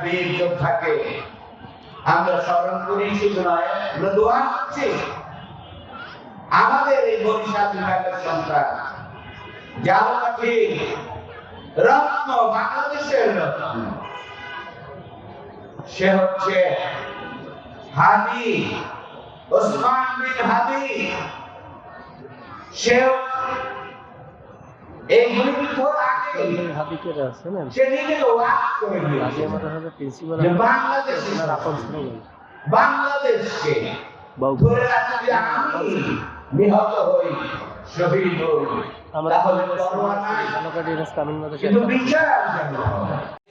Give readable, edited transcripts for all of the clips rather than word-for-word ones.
বীর যোদ্ধাকে আমরা স্মরণ করি, শুধু নয় আমরা দোয়া করছি আমাদের এই বরিশাল বিভাগের সন্তান জালকাঠি রত্ন, বাংলাদেশের রত্ন, সে হচ্ছে হাদি ওসমান বিন হাদি। সে এই মুক্তির আগে হাদিকে আছে না, সে নিজে ওয়াজ করে আগে আমাদের সাথে প্রিন্সিপাল যে বাংলাদেশের আপন ছিল বাংলাদেশকে ধরে রাখতে আমি নিহত হই, শহীদ হই, তাহলে পরোয়া নাই, কিন্তু বিচার যেন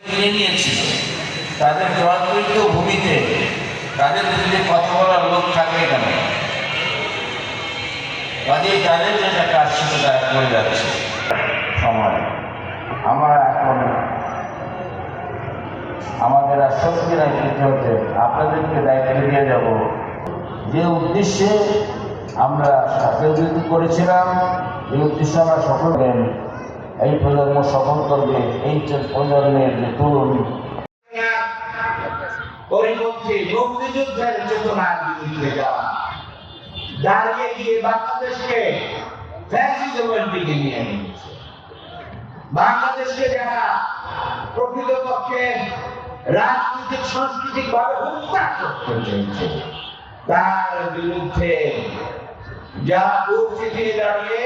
মেনে নিয়েছিল। তাদের জবাবদিহিত ভূমিতে তাদের যদি কথা বলার লোক থাকে কেন, কাজেই তাদের যেটা কাজ ছিল তা করে যাচ্ছে সময়। আমরা এখন আমাদের আশ্বস্তি রাখতে হতে আপনাদেরকে দায়িত্ব দিয়ে যাব, যে উদ্দেশ্যে আমরা স্বাস্থ্যবিধি করেছিলাম এই উদ্দেশ্যে আমরা সফল হলেন। এই প্রজন্ম সফল করবে, এই প্রজন্মের যে তরুণ পরিপন্থী মুক্তিযুদ্ধের চেতনার বিরুদ্ধে যাওয়া, দাঁড়িয়ে গিয়ে বাংলাদেশকে ফ্যাসিজমের দিকে নিয়ে নিয়েছে। বাংলাদেশকে যারা প্রকৃতপক্ষে রাজনৈতিক সাংস্কৃতিক ভাবে হত্যা করতে চেয়েছে, তার বিরুদ্ধে যারা পরিস্থিতি দাঁড়িয়ে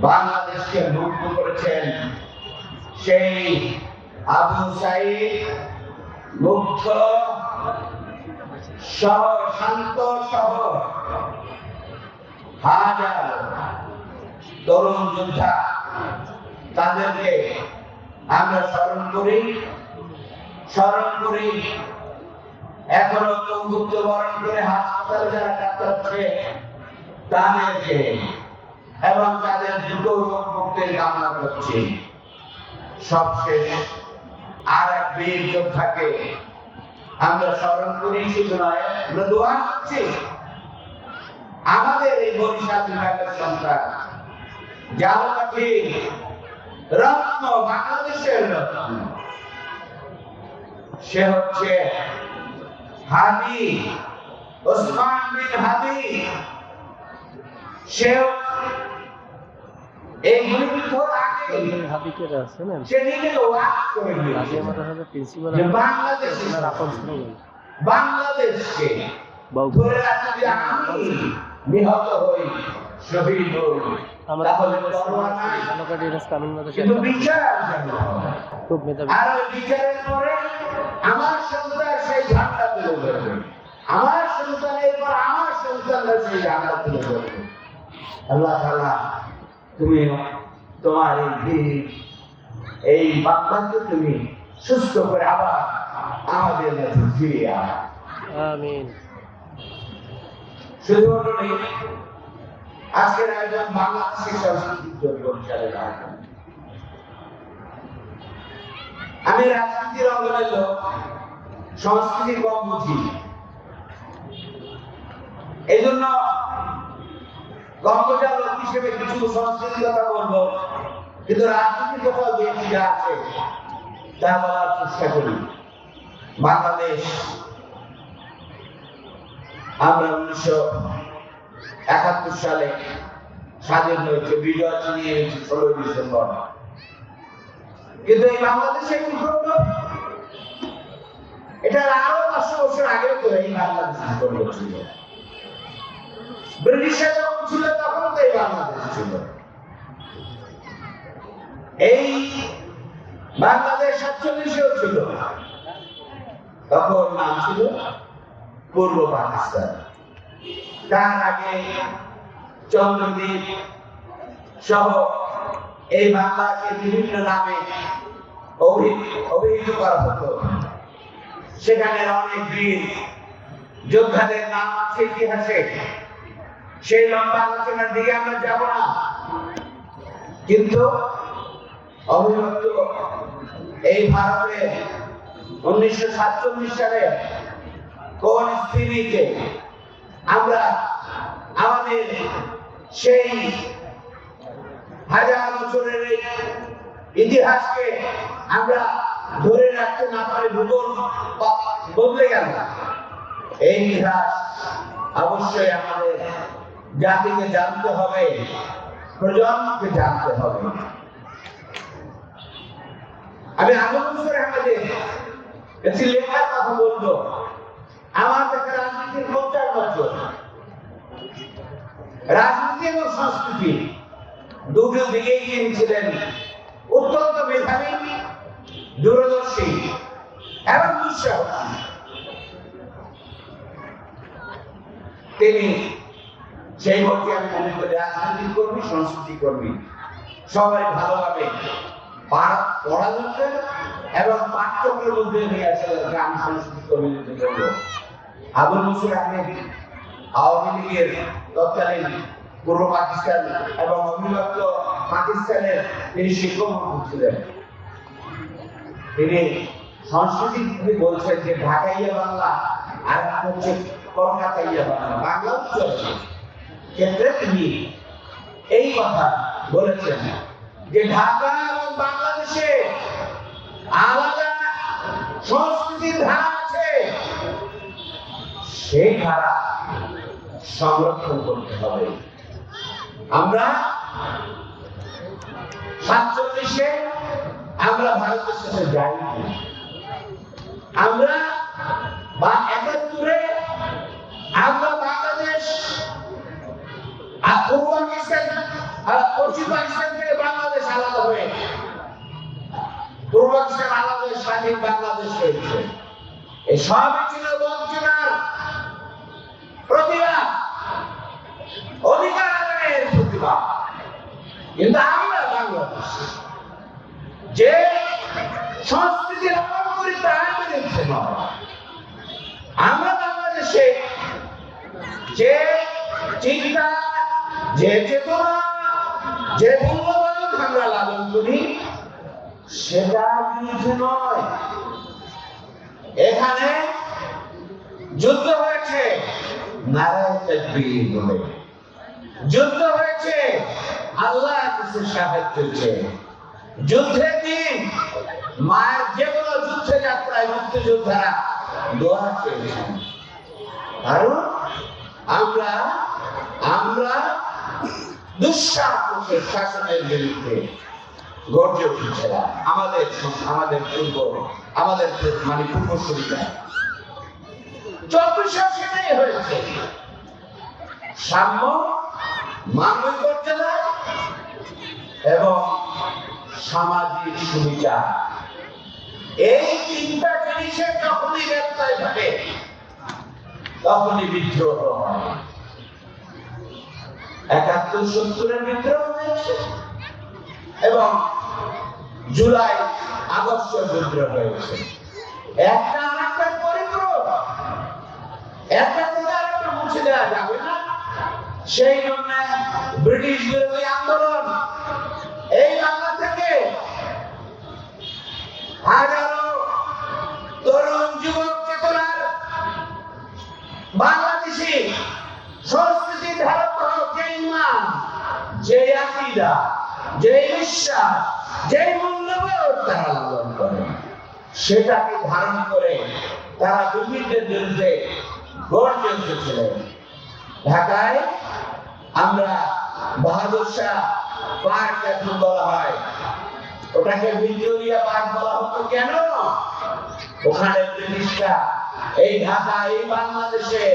বাংলাদেশকে মুক্ত করেছেন, সেই আবু সাইদ মুক্ত সহ শান্ত সহ হাজার তরুণ যোদ্ধা, তাদেরকে আমরা স্মরণ করি। এখনো পঙ্গুত্ব বরণ করে হাসপাতালে যারা কাটাচ্ছে তাদেরকে এবং তাদের দ্রুত রোগ মুক্তির কামনা করছি। সবশেষ আর এক বীর যোদ্ধাকে আমরা স্মরণ করি, শুধু নয় আমরা দোয়া করছি আমাদের এই বরিশাল বিভাগের সন্তান জালকাঠি রত্ন, বাংলাদেশের রত্ন, সে হচ্ছে হাদি ওসমান বিন হাদি। সে এই মুক্তির আগে হাদিকে আছে না, সে নিজে ওয়াজ করে আগে আমাদের সাথে প্রিন্সিপাল যে বাংলাদেশের আপন ছিল বাংলাদেশকে ধরে রাখতে আমি নিহত হই, শহীদ হই, তাহলে পরোয়া নাই, কিন্তু বিচার যেন হয়। খুব মেধাবী। আর ওই বিচারের পরে আমার সন্তান সেই ঝান্ডা তুলে ধরবে, আমার সন্তানের পর আমার সন্তানরা সেই ঝান্ডা তুলে ধরবে। আল্লাহ তাআলা তুমি তোমার এই বীর এই বান্দাকে তুমি সুস্থ করে আবার আমাদের কাছে ফিরিয়ে আনো। আমিন। শুধু নয়, আজকের আয়োজন বাংলাদেশের সাংস্কৃতিক জন্য বরিশালের আয়োজন। আমি রাজনীতির অঙ্গনের লোক, সংস্কৃতি কম বুঝি, এই জন্য কম্পিউটার লোক হিসেবে কিছু সংস্কৃতির কথা বলবো, কিন্তু রাজনীতির কোথাও বেশি যা আছে তা বলার চেষ্টা করি। বাংলাদেশ আমরা 1971 সালে স্বাধীন হয়েছে, বিজয় চিনিয়ে হয়েছে 16 ডিসেম্বর, কিন্তু এই বাংলাদেশে কি করলো? এটা আরো 500 বছর আগে তো এই বাংলাদেশ ছিল। ব্রিটিশরা যখন ছিল তখন তো এই বাংলাদেশ ছিল। এই বাংলাদেশ 47-এও ছিল, তখন নাম ছিল পূর্ব পাকিস্তান। তার আগে চন্দ্রদ্বীপ সহ এই বাংলাকে বিভিন্ন নামে অভিহিত করা হতো। সেখানে অনেক বীর যোদ্ধাদের নাম আছে ইতিহাসে, সেই লম্বা আলোচনার দিকে আমরা যাব না। কিন্তু অবিভক্ত এই ভারতে 1947 সালে কোন স্থিতিতে আমরা আমাদের সেই হাজার বছরের ইতিহাসকে আমরা ধরে রাখতে না পারে ভূগোল বদলে গেল। এই ইতিহাস অবশ্যই আমাদের জাতিকে জানতে হবে, প্রজন্মকে জানতে হবে। আমি আবু নসর আহমেদের একটি লেখার কথা বলবো। আমার দেখা রাজনীতির 50 বছর, রাজনীতি এবং সংস্কৃতি দুটো দিকেই তিনি ছিলেন অত্যন্ত মেধাবী, দূরদর্শী এবং দুঃসাহসী। তিনি সেই ভোটে আমি মনে করি রাজনীতি কর্মী, সংস্কৃতি কর্মী সবাই ভালোভাবে পড়া দরকার এবং পাঠ্যক্রমের মধ্যে নিয়ে আসা দরকার। আমি সংস্কৃতি কর্মীদের বলব, আবু নসর আহমেদ আওয়ামী লীগের তৎকালীন পূর্ব পাকিস্তান এবং অবিভক্ত পাকিস্তানের তিনি শিক্ষামন্ত্রী ছিলেন। তিনি সংস্কৃতি বলছেন যে ঢাকাইয়া বাংলা আর হচ্ছে কলকাতাইয়া বাংলা, বাংলা উচ্চারণ ক্ষেত্রে তিনি এই কথা বলেছেন যে ঢাকা এবং বাংলাদেশে আলাদা সংস্কৃতির ধারা আছে, সেই ধারা সংরক্ষণ করতে হবে। আমরা 47-এ আমরা ভারতের সাথে যাইনি, আমরা 71-এ আমরা বাংলাদেশ পূর্ব পাকিস্তান পশ্চিম পাকিস্তান থেকে বাংলাদেশ আলাদা হয়ে পূর্ব পাকিস্তান আলাদা হয়ে স্বাধীন বাংলাদেশ হয়েছে। এই সবই ছিল বঞ্চনার প্রতিবাদ, অধিকার আদায়ের প্রতিবাদ। কিন্তু আমরা বাংলাদেশ যে সংস্কৃতির অবলম্বন করি তার বিরুদ্ধে নয়। আমরা বাংলাদেশে যে চিন্তা, যে চেতনা, যে মূল্যবোধ আমরা লালন করি সেটার বিরুদ্ধে নয়। এখানে যুদ্ধ হয়েছে নারায়ে তাকবীর বলে, যুদ্ধ হয়েছে আল্লাহ কিছু সাহায্য চলছে। যুদ্ধের দিন মায়ের যে কোনো যুদ্ধে যাত্রায় মুক্তিযোদ্ধারা দোয়া চেয়েছেন, কারণ আমরা দুঃশাসনের শাসনের বিরুদ্ধে গর্জে উঠেছিলাম। আমাদের পূর্বসূরীরা 24 সেটাই হয়েছে। সাম্য, মানবিক মর্যাদা এবং সামাজিক সুবিচার, এই তিনটা জিনিসের যখনই ব্যত্যয় ঘটে তখনই বিদ্রোহ হয়। 71-70-এর বিদ্রোহ হয়েছে এবং জুলাই আগস্টের বিদ্রোহ হয়েছে। একটা আরেকটার পরিপূরক, একটা থেকে আরেকটা মুছে দেওয়া যাবে না। সেই জন্য ব্রিটিশ বিরোধী আন্দোলন এই বাংলা থেকে হাজারো তরুণ যুবক চেতনার বাংলাদেশি সংস্কৃতি ধারক যে ইমান, যে আকীদা, যে বিশ্বাস, যে মূল্যবোধ তারা লালন করে, সেটাকে ধারণ করে তারা ব্রিটিশদের বিরুদ্ধে গর্জে উঠেছিলেন। ঢাকায় আমরা বাহাদুর শাহ পার্ক এখন বলা হয়, ওটাকে ভিক্টোরিয়া পার্ক বলা হতো কেন? ওখানে ব্রিটিশরা এই ঢাকা, এই বাংলাদেশে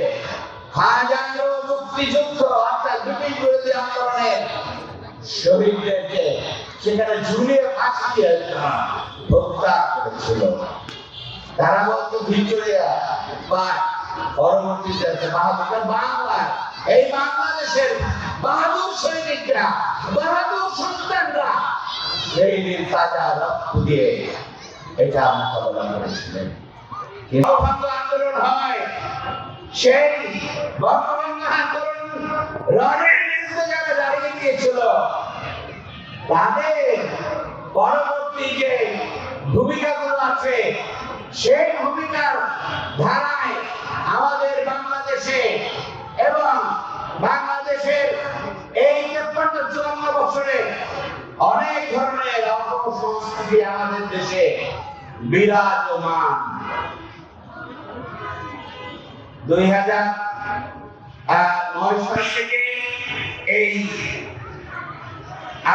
হাজারো মুক্তিযুদ্ধ অর্থাৎ ব্রিটিশ বিরোধী আন্দোলনের শহীদদেরকে সেখানে ঝুলিয়ে ফাঁসি দিয়ে হত্যা করেছিল। তারা বলতো ভিক্টোরিয়া পার্ক, পরবর্তীতে বাহাদুর বাংলা, এই বাংলাদেশের বাহাদুর সৈনিকরা, বাহাদুর সন্তানরা সেই দিন তাজা রক্ত দিয়ে এটা মোকাবেলা করেছিলেন। আন্দোলন হয়, সেই বঙ্গবন্ধু আন্দোলন রণের বিরুদ্ধে যারা দাঁড়িয়ে গিয়েছিল তাদের পরবর্তী যে ভূমিকাগুলো আছে সেই ভূমিকার ধারায় আমাদের বাংলাদেশে এবং বাংলাদেশের এই 53-54 বছরে অনেক ধরনের অপসংস্কৃতি আমাদের দেশে বিরাজমান। 2009 সাল থেকে এই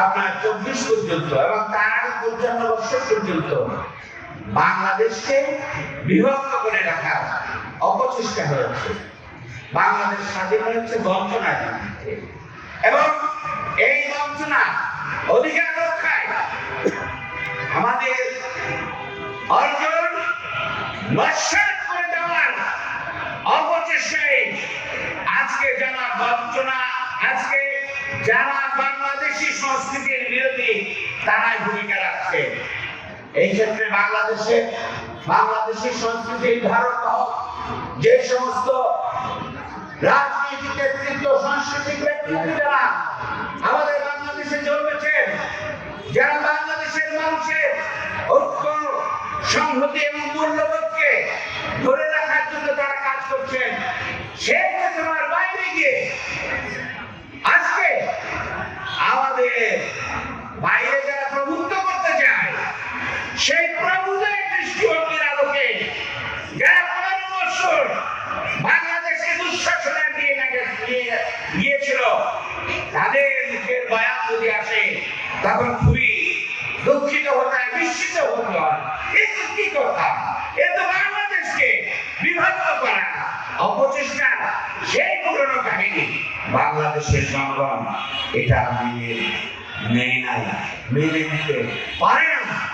আপনার 24 পর্যন্ত এবং তার আগে 55 বছর পর্যন্ত বাংলাদেশকে বিভক্ত করে রাখার অপচেষ্টা হয়েছে। বাংলাদেশ স্বাধীন হয়েছে বঞ্চনার বিরুদ্ধে, এবং এই বঞ্চনা অধিকার রক্ষায় আমাদের অর্জন নস্যাৎ করে দেওয়ার অপচেষ্টায় আজকে যারা বঞ্চনা, আজকে যারা বাংলাদেশি সংস্কৃতির বিরোধী, তারাই ভূমিকা রাখছে। এই ক্ষেত্রে বাংলাদেশি সংস্কৃতির ধারক যে সমস্ত রাজনৈতিক নেতৃত্ব, সাংস্কৃতিক ব্যক্তিত্বরা আমাদের বাংলাদেশে জন্মেছেন, যারা বাংলাদেশের মানুষের ঐক্য, সংহতি এবং মূল্যবোধকে ধরে রাখার জন্য তারা কাজ করছেন, সেই চেতনার বাইরে গিয়ে আজকে আমাদের বাইরে যারা প্রভুত্ব করতে চায়, সেই প্রভুদের দৃষ্টিভঙ্গির আলোকে যারা 15 বছর বাংলাদেশকে দুঃশাসনে দিয়ে গিয়েছিল, তাদের মুখের বয়ান যদি আসে তখন খুবই দুঃখিত হতে হয়, বিস্মিত হতে হয়। কিন্তু কি কথা, এ তো বাংলাদেশকে বিভক্ত করা অপচেষ্টা, সেই পুরনো কাহিনী। বাংলাদেশের জনগণ এটা মেনে নেয় নাই, মেনে নিতে পারে না।